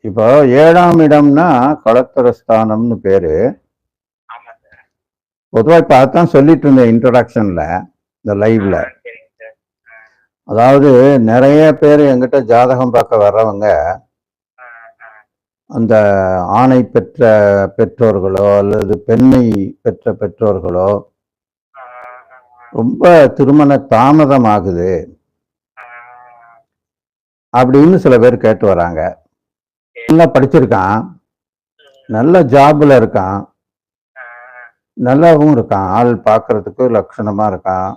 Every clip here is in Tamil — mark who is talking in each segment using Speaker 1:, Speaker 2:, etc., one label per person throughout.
Speaker 1: இப்போ 7ஆம் இடம்னா களத்திரஸ்தானம்னு பேரு.
Speaker 2: ஆமா சார்.
Speaker 1: பொதுவா இப்ப அதான் சொல்லிட்டு இருந்தேன் இன்ட்ரோடக்ஷன்ல, இந்த லைவ்ல.
Speaker 2: சரிங்க சார்.
Speaker 1: அதாவது நிறைய பேர் என்கிட்ட ஜாதகம் பார்க்க வர்றவங்க அந்த ஆணை பெற்ற பெற்றோர்களோ அல்லது பெண்ணை பெற்ற பெற்றோர்களோ ரொம்ப திருமண தாமதம் ஆகுது அப்படின்னு சில பேர் கேட்டு வராங்க. நல்லா படிச்சிருக்கான், நல்ல ஜாப்ல இருக்கான், நல்லாவும் இருக்கான், ஆள் பார்க்கறதுக்கு லட்சணமா இருக்கான்.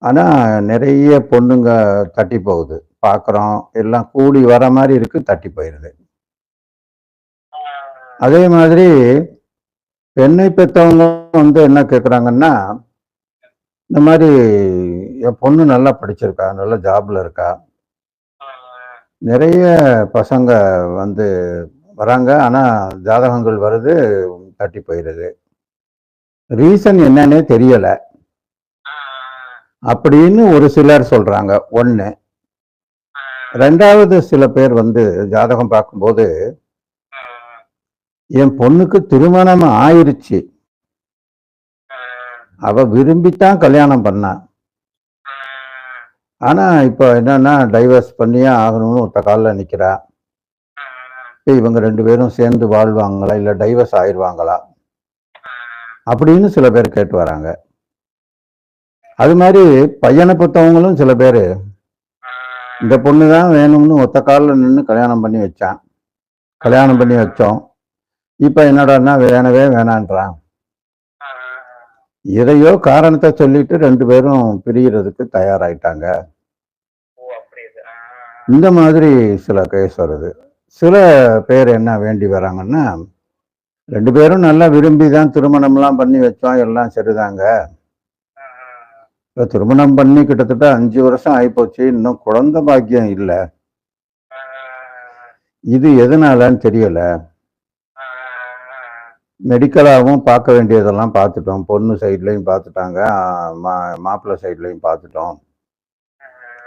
Speaker 1: ஆனா நிறைய பொண்ணுங்க தட்டி போகுது, பார்க்குறோம், எல்லாம் கூடி வர மாதிரி இருக்கு, தட்டி போயிடுது. அதே மாதிரி பெண்ணை பெற்றவங்க வந்து என்ன கேட்குறாங்கன்னா, இந்த மாதிரி என் பொண்ணு நல்லா படிச்சிருக்கா, நல்ல ஜாப்ல இருக்கா, நிறைய பசங்க வந்து வராங்க, ஆனா ஜாதகங்கள் வருது, தட்டி போயிடுது. ரீசன் என்னன்னே தெரியல அப்படின்னு ஒரு சிலர் சொல்றாங்க. ஒன்று. ரெண்டாவது, சில பேர் வந்து ஜாதகம் பார்க்கும்போது என் பொண்ணுக்கு திருமணம் ஆயிருச்சு, அவ விரும்பித்தான் கல்யாணம் பண்ணா, ஆனா இப்ப என்னன்னா டைவர்ஸ் பண்ணியே ஆகணும்னு ஒத்த காலில் நிக்கிறா. இவங்க 2 பேரும் சேர்ந்து வாழ்வாங்களா இல்ல டைவர்ஸ் ஆயிடுவாங்களா அப்படின்னு சில பேர் கேட்டு வராங்க. அது மாதிரி பையனை பெற்றவங்களும் சில பேர் இந்த பொண்ணு தான் வேணும்னு ஒத்த காலில் நின்று கல்யாணம் பண்ணி வச்சோம், இப்ப என்னடான்னா வேணவே வேணான்றான். எதையோ காரணத்தை சொல்லிட்டு 2 பேரும் பிரியறதுக்கு தயாராயிட்டாங்க. இந்த மாதிரி சில கேஸ் வருது. சில பேர் என்ன வேண்டி வராங்கன்னா, 2 பேரும் நல்லா விரும்பி தான் திருமணம்லாம் பண்ணி வச்சோம், எல்லாம் சரிதாங்க, திருமணம் பண்ணி கிட்டத்தட்ட 5 வருஷம் ஆயிப்போச்சு, இன்னும் குழந்தை பாக்கியம் இல்லை, இது எதனாலன்னு தெரியல, மெடிக்கலாகவும் பார்க்க வேண்டியதெல்லாம் பார்த்துட்டோம், பொண்ணு சைட்லையும் பார்த்துட்டாங்க, மாப்பிள்ளை சைட்லையும் பார்த்துட்டோம்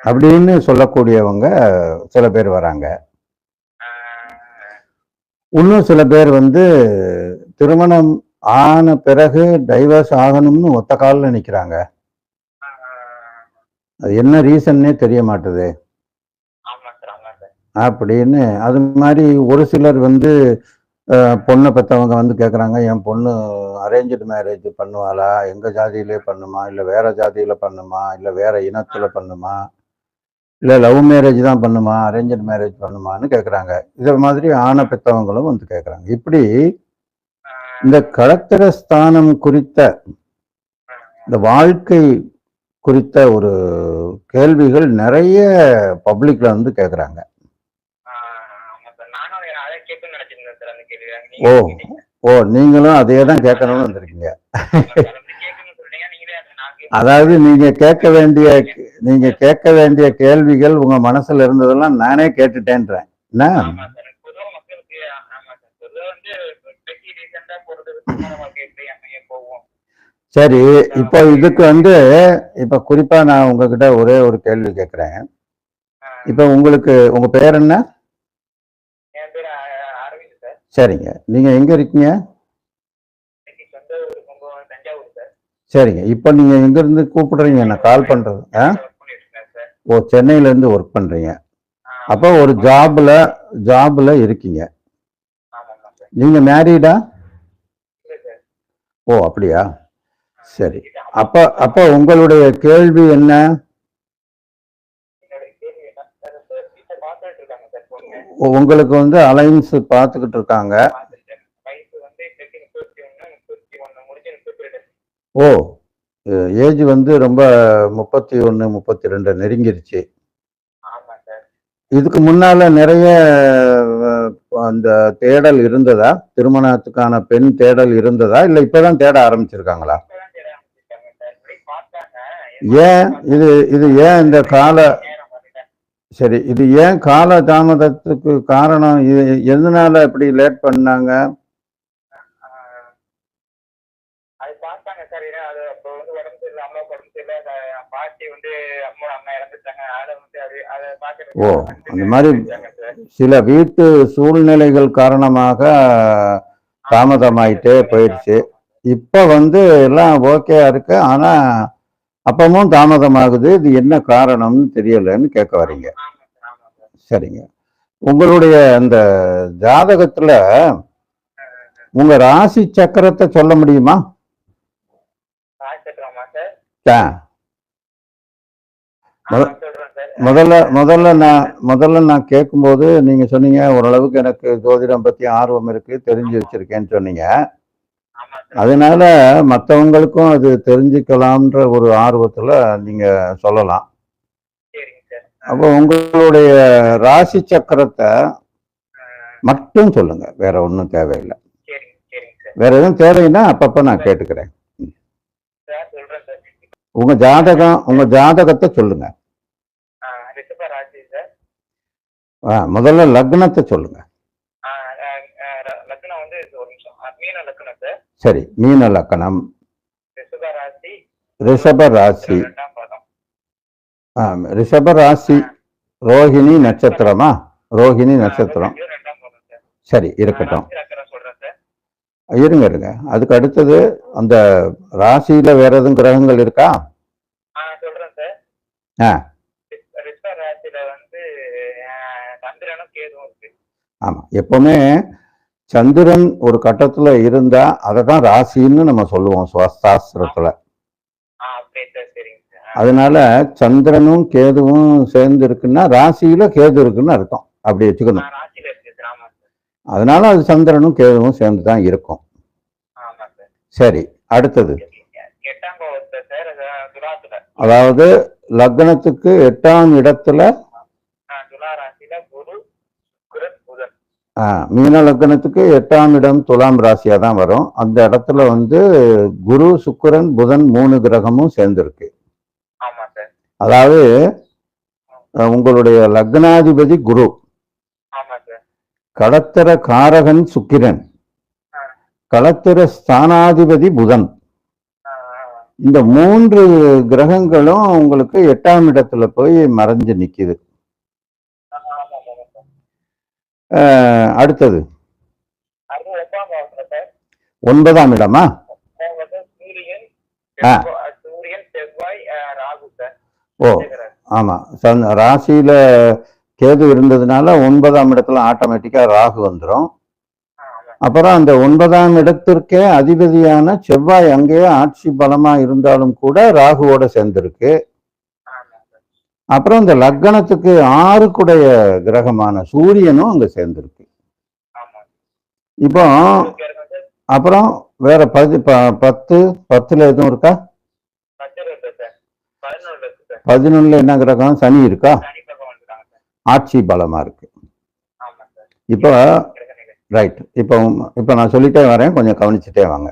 Speaker 1: அப்படின்னு சொல்லக்கூடியவங்க சில பேர் வராங்க. இன்னும் சில பேர் வந்து திருமணம் ஆன பிறகு டைவர்ஸ் ஆகணும்னு ஒத்த காலில் நிற்கிறாங்க, அது என்ன ரீசன்னே தெரிய மாட்டுது அப்படின்னு. அது மாதிரி ஒரு சிலர் வந்து பொண்ணை பெற்றவங்க வந்து கேட்குறாங்க, என் பொண்ணு அரேஞ்சு மேரேஜ் பண்ணுவாளா, எங்கள் ஜாதியிலே பண்ணுமா, இல்லை வேற ஜாதியில் பண்ணுமா, இல்லை வேற இனத்தில் பண்ணுமா, இல்லை லவ் மேரேஜ் தான் பண்ணுமா, அரேஞ்சு மேரேஜ் பண்ணுமான்னு கேட்குறாங்க. இதை மாதிரி ஆணை பெற்றவங்களும் வந்து கேட்குறாங்க. இப்படி இந்த களத்திரஸ்தானம் குறித்த, இந்த வாழ்க்கை குறித்த ஒரு கேள்விகள் நிறைய பப்ளிக்ல வந்து கேட்குறாங்க. ஓ ஓ நீங்களும் அதே தான் கேட்கணும்னு வந்திருக்கீங்க. அதாவது நீங்க கேட்க வேண்டிய கேள்விகள் உங்க மனசுல இருந்ததெல்லாம் நானே கேட்டுட்டேன்றேன். என்ன சரி, இப்போ இதுக்கு வந்து இப்ப குறிப்பா நான் உங்ககிட்ட ஒரே ஒரு கேள்வி கேட்கிறேன். இப்ப உங்களுக்கு உங்க பேர் என்ன? சரிங்க, நீங்க எங்க இருக்கீங்க? சரிங்க, இப்ப நீங்க எங்க இருந்து கூப்பிடுறீங்க, நான் கால் பண்றது? ஓ, சென்னையில இருந்து ஒர்க் பண்றீங்க. அப்போ ஒரு ஜாப்ல இருக்கீங்க. நீங்க மேரீடா? ஓ அப்படியா, சரி. அப்ப உங்களுடைய கேள்வி என்ன? உங்களுக்கு வந்து அலைன்ஸ் பார்த்துக்கிட்டு இருக்காங்க. ஓ, ஏஜ் வந்து ரொம்ப 31 32 நெருங்கிருச்சு. இதுக்கு முன்னால நிறைய அந்த தேடல் இருந்ததா, திருமணத்துக்கான பெண் தேடல் இருந்ததா, இல்ல இப்பதான் தேட ஆரம்பிச்சிருக்காங்களா? ஏன் இது ஏன் இந்த சரி, இது ஏன் கால தாமதத்துக்கு காரணம்? எதனால இப்படி லேட் பண்ணாங்க?
Speaker 2: அதை
Speaker 1: ஓ,
Speaker 2: பார்க்கறதுக்கு
Speaker 1: அந்த மாதிரி
Speaker 2: இருக்காங்க சார்.
Speaker 1: சில வீட்டு சூழ்நிலைகள் காரணமாக தாமதமாயிட்டே போயிடுச்சு. இப்ப வந்து எல்லாம் ஓகேயா இருக்கு. ஆனா அப்பமும் தாமதமாகுது. இது என்ன காரணம்னு தெரியலன்னு கேட்க வரீங்க.
Speaker 2: ஆமா சார், ஆமா சார்.
Speaker 1: சரிங்க. உங்களுடைய அந்த ஜாதகத்துல உங்க ராசி சக்கரத்தை சொல்ல முடியுமா?
Speaker 2: ராஜசக்கரமா சார்?
Speaker 1: ஆ,
Speaker 2: சொல்றேன் சார்.
Speaker 1: முதல்ல நான் கேட்கும்போது நீங்க சொன்னீங்க ஓரளவுக்கு எனக்கு ஜோதிடம் பத்தி ஆர்வம் இருக்கு, தெரிஞ்சு வச்சிருக்கேன்னு சொன்னீங்க.
Speaker 2: ஆமா சார்.
Speaker 1: அதனால மற்றவங்களுக்கும் அது தெரிஞ்சுக்கலாம்ன்ற ஒரு ஆர்வத்துல நீங்க சொல்லலாம்.
Speaker 2: சரிங்க சார்.
Speaker 1: அப்போ உங்களுடைய ராசி சக்கரத்தை மட்டும் சொல்லுங்க, வேற ஒன்றும் தேவையில்லை.
Speaker 2: சரிங்க சரிங்க சார்.
Speaker 1: வேற எதுவும் தேவைன்னா அப்பப்ப நான் கேட்டுக்கிறேன்.
Speaker 2: சார் சொல்றேன் சார்.
Speaker 1: உங்க ஜாதகத்தை சொல்லுங்க.
Speaker 2: ரிஷப ராசி சார்.
Speaker 1: முதல்ல லக்னத்தை சொல்லுங்க.
Speaker 2: லக்னம் வந்து ஒரு நிமிஷம். மீன லக்னம் சார்.
Speaker 1: சரி, மீன லக்னம்,
Speaker 2: ரிஷப ராசி,
Speaker 1: ரிஷப ராசி.
Speaker 2: 2ஆம் பாதம்.
Speaker 1: ரிஷப ராசி ரோஹிணி நட்சத்திரமா? ரோஹிணி நட்சத்திரம்.
Speaker 2: 2ஆம் பாதம் சார்.
Speaker 1: சரி, இருக்கட்டும்.
Speaker 2: ராசி லக்னம் சொல்றேன் சார்.
Speaker 1: இருங்க. அதுக்கு அடுத்தது அந்த ராசியில வேற எதுவும் கிரகங்கள் இருக்கா?
Speaker 2: சொல்றேன் சார்.
Speaker 1: ஆ,
Speaker 2: ரிஷப ராசியில வந்து சந்திரனும் கேதுவும் இருக்கு.
Speaker 1: ஆமா. எப்பவுமே சந்திரன் ஒரு கட்டத்துல இருந்தா அதை தான் ராசின்னு நம்ம சொல்லுவோம் சாஸ்திரத்துல.
Speaker 2: அப்படியே சார். சரிங்க சார்.
Speaker 1: அதனால சந்திரனும் கேதுவும் சேர்ந்து இருக்குன்னா ராசியில கேது இருக்குன்னு அர்த்தம். அப்படி வச்சுக்கணும்.
Speaker 2: ராசியில இருக்கு சார். ஆமா சார்.
Speaker 1: அதனால அது சந்திரனும் கேதுவும் சேர்ந்து தான் இருக்கும்.
Speaker 2: ஆமா சார்.
Speaker 1: சரி, அடுத்தது
Speaker 2: 8ஆம் பாவத்துல சார். துலாத்துல.
Speaker 1: அதாவது லக்னத்துக்கு 8ஆம் இடத்துல
Speaker 2: துலா ராசியில குரு, சுக்கிரன், புதன்.
Speaker 1: மீன லக்னத்துக்கு 8ஆம் இடம் துலாம் ராசியா தான் வரும். அந்த இடத்துல வந்து குரு, சுக்கிரன், புதன் 3 கிரகமும் சேர்ந்திருக்கு.
Speaker 2: ஆமா சார்.
Speaker 1: அதாவது உங்களுடைய லக்னாதிபதி குரு,
Speaker 2: ஆமா சார்.
Speaker 1: களத்திர காரகன் சுக்கிரன், களத்திர ஸ்தானாதிபதி புதன். இந்த 3 கிரகங்களும் உங்களுக்கு 8ஆம் இடத்துல போய் மறைஞ்சு நிக்குது. அடுத்தது 9ஆம் இடமா?
Speaker 2: சூரியன், செவ்வாய், ராகு சார்.
Speaker 1: ஓ, ஆமா. ராசியில கேது இருந்ததுனால 9ஆம் இடத்துல ஆட்டோமேட்டிக்கா ராகு வந்துடும். அப்புறம் அந்த 9ஆம் இடத்திற்கே அதிபதியான செவ்வாய் அங்கேயே ஆட்சி பலமா இருந்தாலும் கூட ராகுவோட சேர்ந்திருக்கு. அப்புறம் இந்த லக்னத்துக்கு 6க்குடைய கிரகமான சூரியனும் அங்க சேர்ந்திருக்கு. இப்போ அப்புறம் வேற 10ல எதுவும் இருக்கா? 11ல என்ன கிரகம்? சனி இருக்கா? ஆட்சி பலமா இருக்கு. இப்போ ரைட். இப்போ நான் சொல்லிட்டே வரேன், கொஞ்சம் கவனிச்சுட்டே வாங்க.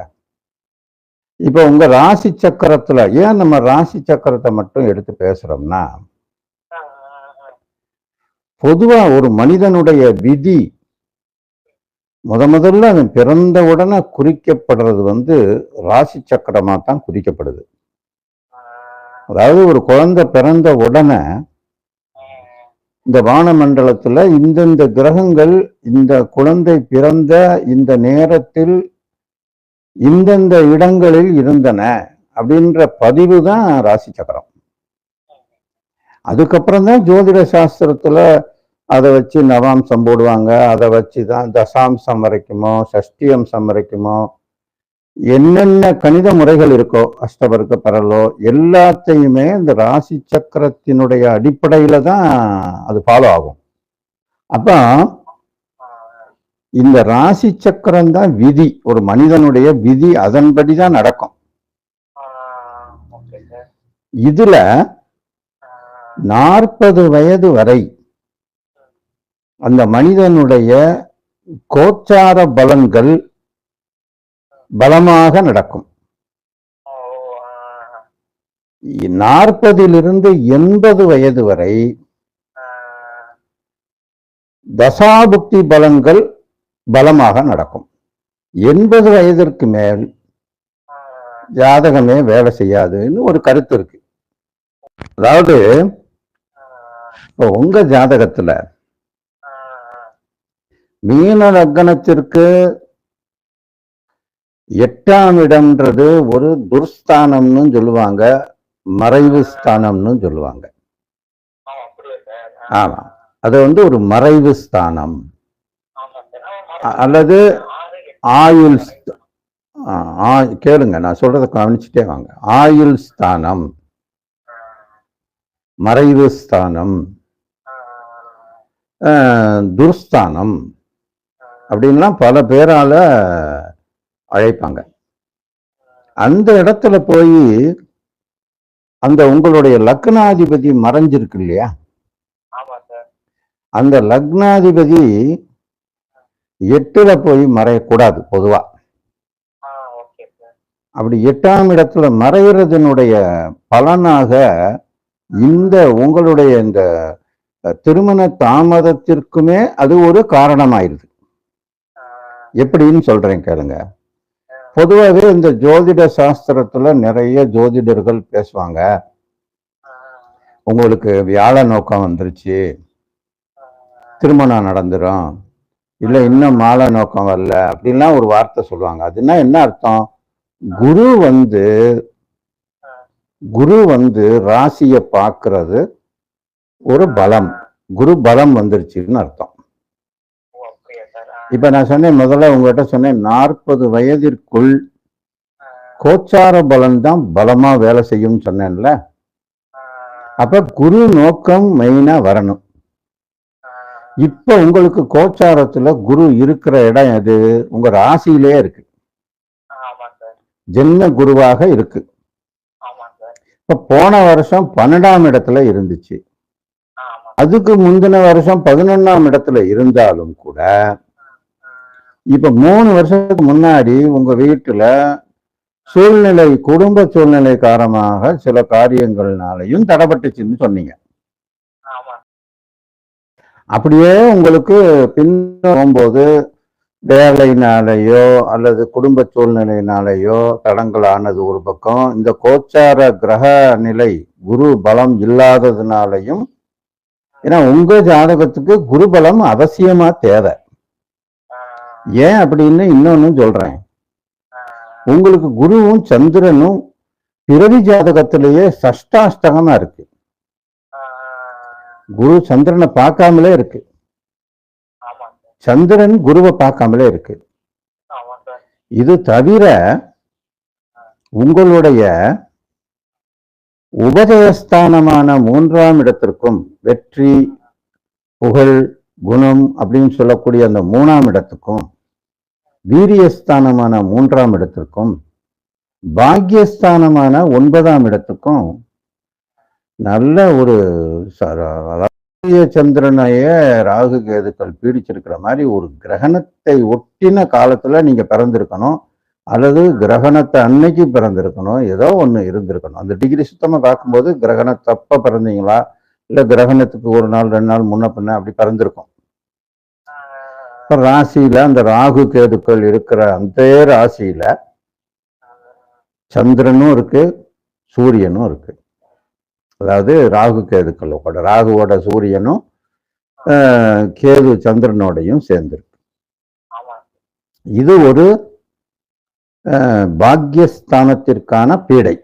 Speaker 1: இப்போ உங்க ராசி சக்கரத்துல ஏன் நம்ம ராசி சக்கரத்தை மட்டும் எடுத்து பேசுறோம்னா, பொதுவா ஒரு மனிதனுடைய விதி முதல்ல அவன் பிறந்த உடனே குறிக்கப்படுறது வந்து ராசி சக்கரமா தான் குறிக்கப்படுது. அதாவது ஒரு குழந்தை பிறந்த உடனே இந்த வானமண்டலத்துல இந்தந்த கிரகங்கள் இந்த குழந்தை பிறந்த இந்த நேரத்தில் இந்தந்த இடங்களில் இருந்தன அப்படின்ற பதிவு தான் ராசி சக்கரம். அதுக்கப்புறம் தான் ஜோதிட சாஸ்திரத்துல அதை வச்சு நவாம்சம் போடுவாங்க. அதை வச்சு தான் தசாம்சம் வரைக்குமோ சஷ்டியம்சம் வரைக்குமோ என்னென்ன கணித முறைகள் இருக்கோ, அஷ்டவர்க்க பரலோ, எல்லாத்தையுமே இந்த ராசி சக்கரத்தினுடைய அடிப்படையில தான் அது ஃபாலோ ஆகும். அப்ப இந்த ராசி சக்கரம் தான் விதி, ஒரு மனிதனுடைய விதி, அதன்படிதான் நடக்கும். இதுல 40 வயது வரை அந்த மனிதனுடைய கோச்சார பலன்கள் பலமாக நடக்கும். 40லிருந்து 80 வயது வரை தசாபுக்தி பலன்கள் பலமாக நடக்கும். 80 வயதிற்கு மேல் ஜாதகமே வேலை செய்யாதுன்னு ஒரு கருத்து இருக்கு. அதாவது இப்போ உங்க ஜாதகத்துல
Speaker 2: ஆ,
Speaker 1: மீன லக்னத்திற்கு 8ஆம் இடம்ன்றது ஒரு துர்ஸ்தானம்னு சொல்லுவாங்க, மறைவு ஸ்தானம்னு சொல்லுவாங்க.
Speaker 2: அப்படியா சார்?
Speaker 1: ஆமா, அது வந்து ஒரு மறைவு ஸ்தானம்
Speaker 2: ஆமா சார்.
Speaker 1: அல்லது
Speaker 2: 6, 8
Speaker 1: ஆயுள் கேளுங்க, நான் சொல்றதை கவனிச்சுட்டே வாங்க. ஆயுள் ஸ்தானம், மறைவு ஸ்தானம், துர்ஸ்தானம் அப்படின்லாம் பல பேரால அழைப்பாங்க. அந்த இடத்துல போய் அந்த உங்களுடைய லக்னாதிபதி மறைஞ்சிருக்கு இல்லையா,
Speaker 2: ஆமா சார்.
Speaker 1: அந்த லக்னாதிபதி 8ல போய் மறையக்கூடாது பொதுவா.
Speaker 2: Okay sir.
Speaker 1: அப்படி 8ஆம் இடத்துல மறைகிறதுனுடைய பலனாக இந்த உங்களுடைய இந்த திருமண தாமதத்திற்குமே அது ஒரு காரணமாயிருது. எப்படின்னு சொல்றேன் கேளுங்க. பொதுவாகவே இந்த ஜோதிட சாஸ்திரத்துல நிறைய ஜோதிடர்கள் பேசுவாங்க, உங்களுக்கு வியாழ நோக்கம் வந்துருச்சு, திருமணம் நடந்துரும், இல்ல இன்னும் மாலை நோக்கம் வரல அப்படின்லாம் ஒரு வார்த்தை சொல்லுவாங்க. அதுனா என்ன அர்த்தம்? குரு வந்து ராசியை பார்க்கறது ஒரு பலம், குரு பலம் வந்துருச்சுன்னு அர்த்தம். இப்ப நான் சொன்னேன், முதல்ல உங்ககிட்ட சொன்னேன், 40 வயதிற்குள் கோச்சார பலன் தான் பலமா வேலை செய்யும் சொன்னேன்ல. அப்ப குரு நோக்கம் மெயினா வரணும். இப்ப உங்களுக்கு கோச்சாரத்துல குரு இருக்கிற இடம் எது? உங்க ராசியிலே இருக்கு, ஜென்ம குருவாக இருக்கு. இப்ப போன வருஷம் 12ஆம் இடத்துல இருந்துச்சு, அதுக்கு முந்தின வருஷம் 11ஆம் இடத்துல இருந்தாலும் கூட இப்ப 3 வருஷத்துக்கு முன்னாடி உங்க வீட்டுல சூழ்நிலை, குடும்ப சூழ்நிலை காரணமாக சில காரியங்கள்னாலையும் தடைப்பட்டுச்சுன்னு சொன்னீங்க. அப்படியே உங்களுக்கு பின்னோம்போது வேலையினாலேயோ அல்லது குடும்ப சூழ்நிலையினாலேயோ தடங்கள் ஆனது ஒரு பக்கம், இந்த கோச்சார கிரக நிலை குரு பலம் இல்லாததுனாலையும். ஏன்னா உங்க ஜாதகத்துக்கு குரு பலம் அவசியமா தேவை. ஏன் அப்படின்னு இன்னொன்னு சொல்றேன். உங்களுக்கு குருவும் சந்திரனும் பிறவி ஜாதகத்திலேயே சஷ்டாஷ்டகமா இருக்கு. குரு சந்திரனை பார்க்காமலே இருக்கு, சந்திரன் குருவை பார்க்காமலே இருக்கு. இது தவிர உங்களுடைய உபஜயஸ்தானமான 3ஆம் இடத்திற்கும் வெற்றி, புகழ், குணம் அப்படின்னு சொல்லக்கூடிய அந்த 3ஆம் இடத்துக்கும், வீரியஸ்தானமான 3ஆம் இடத்திற்கும், பாக்யஸ்தானமான 9ஆம் இடத்துக்கும் நல்ல ஒரு சந்திரனைய ராகு கேதுக்கள் பீடிச்சிருக்கிற மாதிரி ஒரு கிரகணத்தை ஒட்டின காலத்துல நீங்க பிறந்திருக்கணும், அல்லது கிரகணத்தை அன்னைக்கு பிறந்திருக்கணும், ஏதோ ஒண்ணு இருந்திருக்கணும். அந்த டிகிரி சுத்தமா பார்க்கும்போது கிரகணத்தப்ப பிறந்தீங்களா, இல்ல கிரகணத்துக்கு 1 நாள் 2 நாள் முன்ன பின்ன அப்படி பிறந்திருக்கும். ராசியில அந்த ராகு கேதுக்கள் இருக்கிற அந்த ராசியில சந்திரனும் இருக்கு, சூரியனும் இருக்கு. அதாவது ராகு கேதுக்களோட, ராகுவோட சூரியனும் கேது சந்திரனோடையும் சேர்ந்திருக்கு. இது ஒரு பாக்யஸ்தானத்திற்கான பீடை.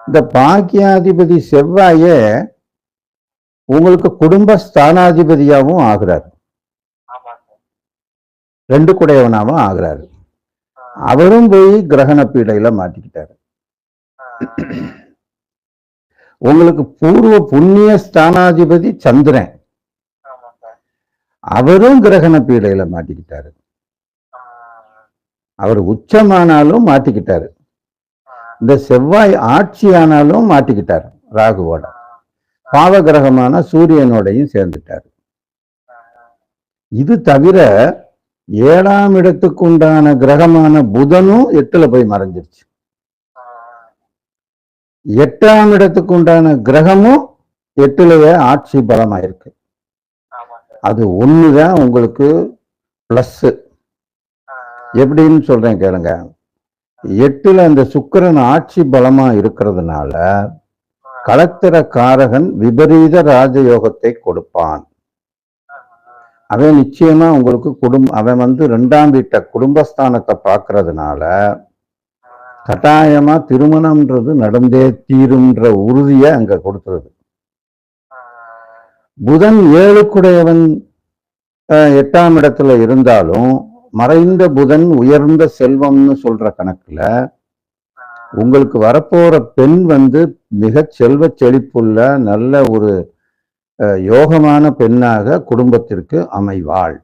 Speaker 1: இந்த பாக்யாதிபதி செவ்வாயே உங்களுக்கு குடும்ப ஸ்தானாதிபதியாகவும் ஆகிறார், 2 குடையவனாவும் ஆகிறாரு. அவரும் போய் கிரகண பீடையில மாட்டிக்கிட்டாரு. உங்களுக்கு பூர்வ புண்ணிய ஸ்தானாதிபதி சந்திரன், அவரும் கிரகண பீடையில மாட்டிக்கிட்டாரு. அவர் உச்சமானாலும் மாட்டிக்கிட்டாரு, இந்த செவ்வாய் ஆட்சியானாலும் மாட்டிக்கிட்டாரு, ராகுவோட பாவ கிரகமான சூரியனோடையும் சேர்ந்துட்டாரு. இது தவிர 7ஆம் இடத்துக்கு உண்டான கிரகமான புதனும் 8ல போய் மறைஞ்சிருச்சு. 8ஆம் இடத்துக்கு உண்டான கிரகமும் 8லயே ஆட்சி பலமாயிருக்கு. அது ஒண்ணுதான் உங்களுக்கு பிளஸ். எப்படின்னு சொல்றேன் கேளுங்க. 8ல இந்த சுக்கிரன் ஆட்சி பலமா இருக்கிறதுனால களத்திர காரகன் விபரீத ராஜயோகத்தை கொடுப்பான். அவன் நிச்சயமா உங்களுக்கு அவன் வந்து 2ஆம் வீட்டை குடும்பஸ்தானத்தை பார்க்கறதுனால கட்டாயமா திருமணம்ன்றது நடந்தே தீரும்ன்ற உறுதியை அங்க கொடுத்துருது. புதன் 7க்குடையவன் 8ஆம் இடத்துல இருந்தாலும் மறைந்த புதன் உயர்ந்த செல்வம்னு சொல்ற கணக்குல உங்களுக்கு வரப்போற பெண் வந்து மிக செல்வ செழிப்புள்ள நல்ல ஒரு யோகமான பெண்ணாக குடும்பத்திற்கு அமைவாள்.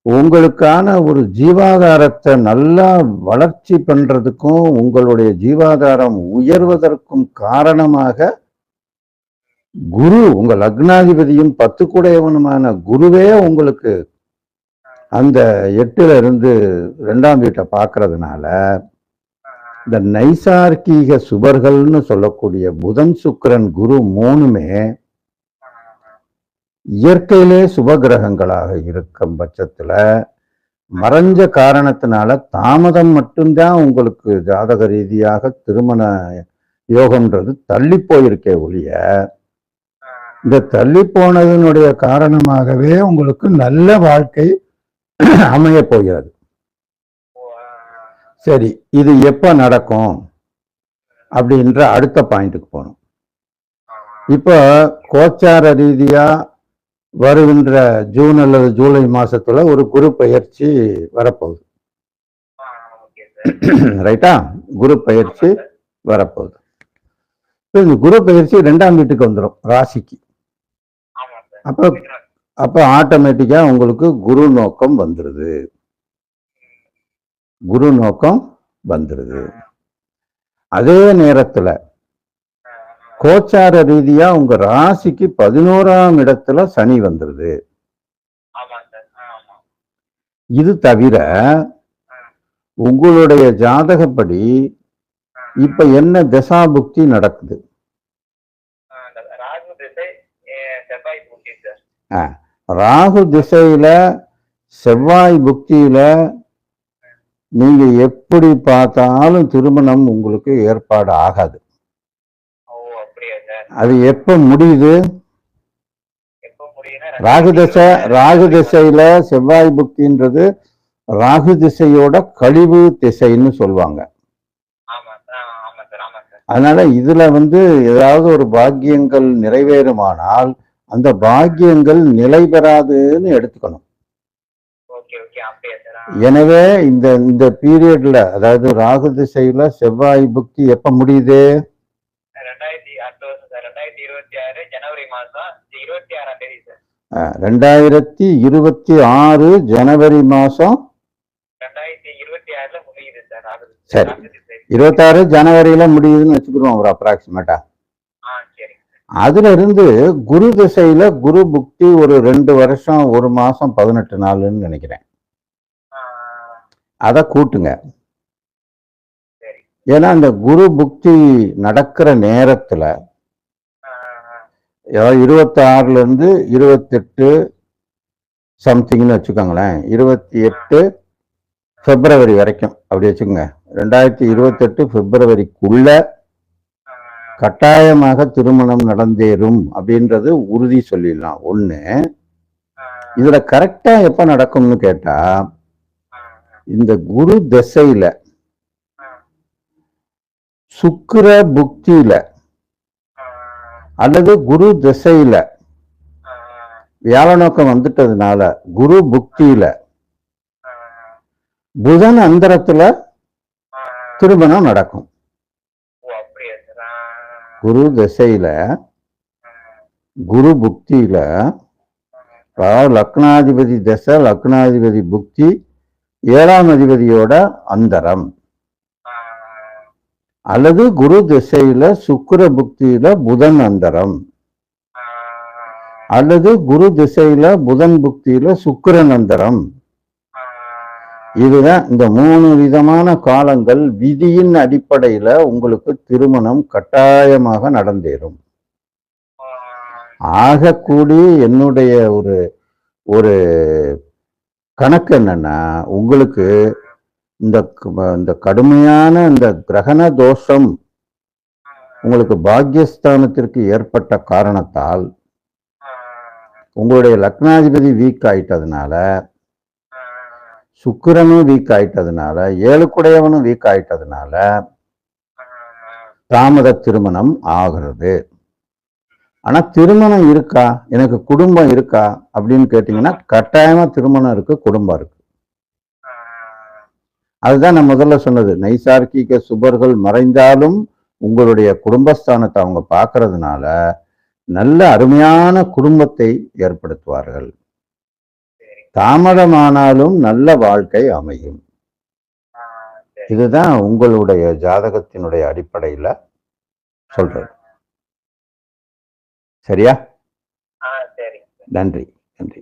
Speaker 1: உங்களுக்கான ஒரு ஜீவாதாரத்தை நல்லா வளர்ச்சி பண்றதுக்கும் உங்களுடைய ஜீவாதாரம் உயர்வதற்கும் காரணமாக குரு, உங்க லக்னாதிபதியும் 10க்குடையவனுமான குருவே உங்களுக்கு அந்த 8ல இருந்து 2ஆம் வீட்டை பார்க்கறதுனால இந்த நைசார்கீக சுபர்கள்னு சொல்லக்கூடிய புதன் சுக்கிரன் குரு 3மே இயற்கையிலே சுப கிரகங்களாக இருக்கும் பட்சத்துல மறைஞ்ச காரணத்தினால தாமதம் மட்டும்தான் உங்களுக்கு ஜாதக ரீதியாக திருமண யோகம்ன்றது தள்ளி போயிருக்கே ஒழிய இந்த தள்ளி போனதனுடைய காரணமாகவே உங்களுக்கு நல்ல வாழ்க்கை அமைய போகிறது. சரி, இது எப்ப நடக்கும் அப்படின்ற அடுத்த பாயிண்ட்டுக்கு போகணும். இப்போ கோச்சார ரீதியா வருகின்ற ஜூன் அல்லது ஜூலை மாசத்துல ஒரு குரு பயிற்சி வரப்போகுது. ரைட்டா? குரு பயிற்சி வரப்போகுது. இந்த குரு பயிற்சி 2ஆம் வீட்டுக்கு வந்துடும், ராசிக்கு. அப்ப ஆட்டோமேட்டிக்கா உங்களுக்கு குரு நோக்கம் வந்துருது. குரு நோக்கம் வந்துருது. அதே நேரத்துல கோச்சார ரீதியா உங்க ராசிக்கு 11ஆம் இடத்துல சனி வந்துருது. இது தவிர உங்களுடைய ஜாதகப்படி இப்ப என்ன தசாபுக்தி நடக்குது? ராகு திசையில செவ்வாய் புக்தியில நீங்க எப்படி பார்த்தாலும் திருமணம் உங்களுக்கு ஏற்பாடு ஆகாது. அது எப்ப முடியுது? ராகு திசையில செவ்வாய் புக்தின்றது ராகு திசையோட கழிவு திசைன்னு சொல்லுவாங்க. அதனால இதுல வந்து ஏதாவது ஒரு பாக்கியங்கள் நிறைவேறுமானால் அந்த பாக்கியங்கள் நிலை பெறாதுன்னு எடுத்துக்கணும். எனவே இந்த பீரியட்ல, அதாவது ராகு திசையில செவ்வாய் புக்தி எப்ப முடியுது? 2026 ஜனவரி மாசம். சரி, 26 ஜனவரியில முடியுதுன்னு வச்சுக்கிறோம் ஒரு அப்ராக்சிமேட்டா. அதுல இருந்து குரு திசையில குரு புக்தி ஒரு 2 வருஷம் 1 மாசம் 18 நாள்னு நினைக்கிறேன். அத கூட்டுங்க. ஏன்னா அந்த குரு புக்தி நடக்கிற நேரத்துல 26ல இருந்து 28 சம்திங்னு வச்சுக்கோங்களேன், 28 பிப்ரவரி வரைக்கும் அப்படி வச்சுக்கோங்க. 2028 பிப்ரவரிக்குள்ள கட்டாயமாக திருமணம் நடந்தேறும் அப்படின்றது உறுதி சொல்லிடலாம். ஒண்ணு. இதுல கரெக்டா எப்ப நடக்கும்னு கேட்டா, இந்த குரு திசையில சுக்கிர புக்தியில அல்லது குரு திசையில வியாழ நோக்கம் வந்துட்டதுனால குரு புக்தியில புதன் அந்தரத்துல திருமணம் நடக்கும். குரு திசையில குரு புக்தியில லக்னாதிபதி திசை, லக்னாதிபதி புக்தி, 7ஆம் அதிபதியோட அந்தரம், அல்லது குரு திசையில சுக்கிர புக்தியில புதன் அந்தரம், அல்லது குரு திசையில புதன் புக்தியில சுக்கிரன் அந்தரம். இதுதான் இந்த 3 விதமான காலங்கள் விதியின் அடிப்படையில உங்களுக்கு திருமணம் கட்டாயமாக நடந்தேறும். ஆகக்கூடிய என்னுடைய ஒரு கணக்கு என்னன்னா, உங்களுக்கு இந்த கடுமையான இந்த கிரகண தோஷம் உங்களுக்கு பாக்யஸ்தானத்திற்கு ஏற்பட்ட காரணத்தால்
Speaker 2: ஆ,
Speaker 1: உங்களுடைய லக்னாதிபதி வீக் ஆயிட்டதுனால, சுக்கிரனும் வீக் ஆயிட்டதுனால, ஏழுக்குடையவனும் வீக் ஆயிட்டதுனால தாமத திருமணம் ஆகிறது. ஆனா திருமணம் இருக்கா, எனக்கு குடும்பம் இருக்கா அப்படின்னு கேட்டீங்கன்னா கட்டாயமா திருமணம் இருக்கு, குடும்பம் இருக்கு.
Speaker 2: ஆ,
Speaker 1: அதுதான் நான் முதல்ல சொன்னது. நைசார்கிக சுபர்கள் மறைந்தாலும் உங்களுடைய குடும்பஸ்தானத்தை அவங்க பார்க்கறதுனால நல்ல அருமையான குடும்பத்தை ஏற்படுத்துவார்கள்.
Speaker 2: சரி.
Speaker 1: தாமதமானாலும் நல்ல வாழ்க்கை அமையும்.
Speaker 2: ஆ, சரி.
Speaker 1: இதுதான் உங்களுடைய ஜாதகத்தினுடைய அடிப்படையில சொல்றது. சரியா?
Speaker 2: ஆ, சரி.
Speaker 1: நன்றி. நன்றி.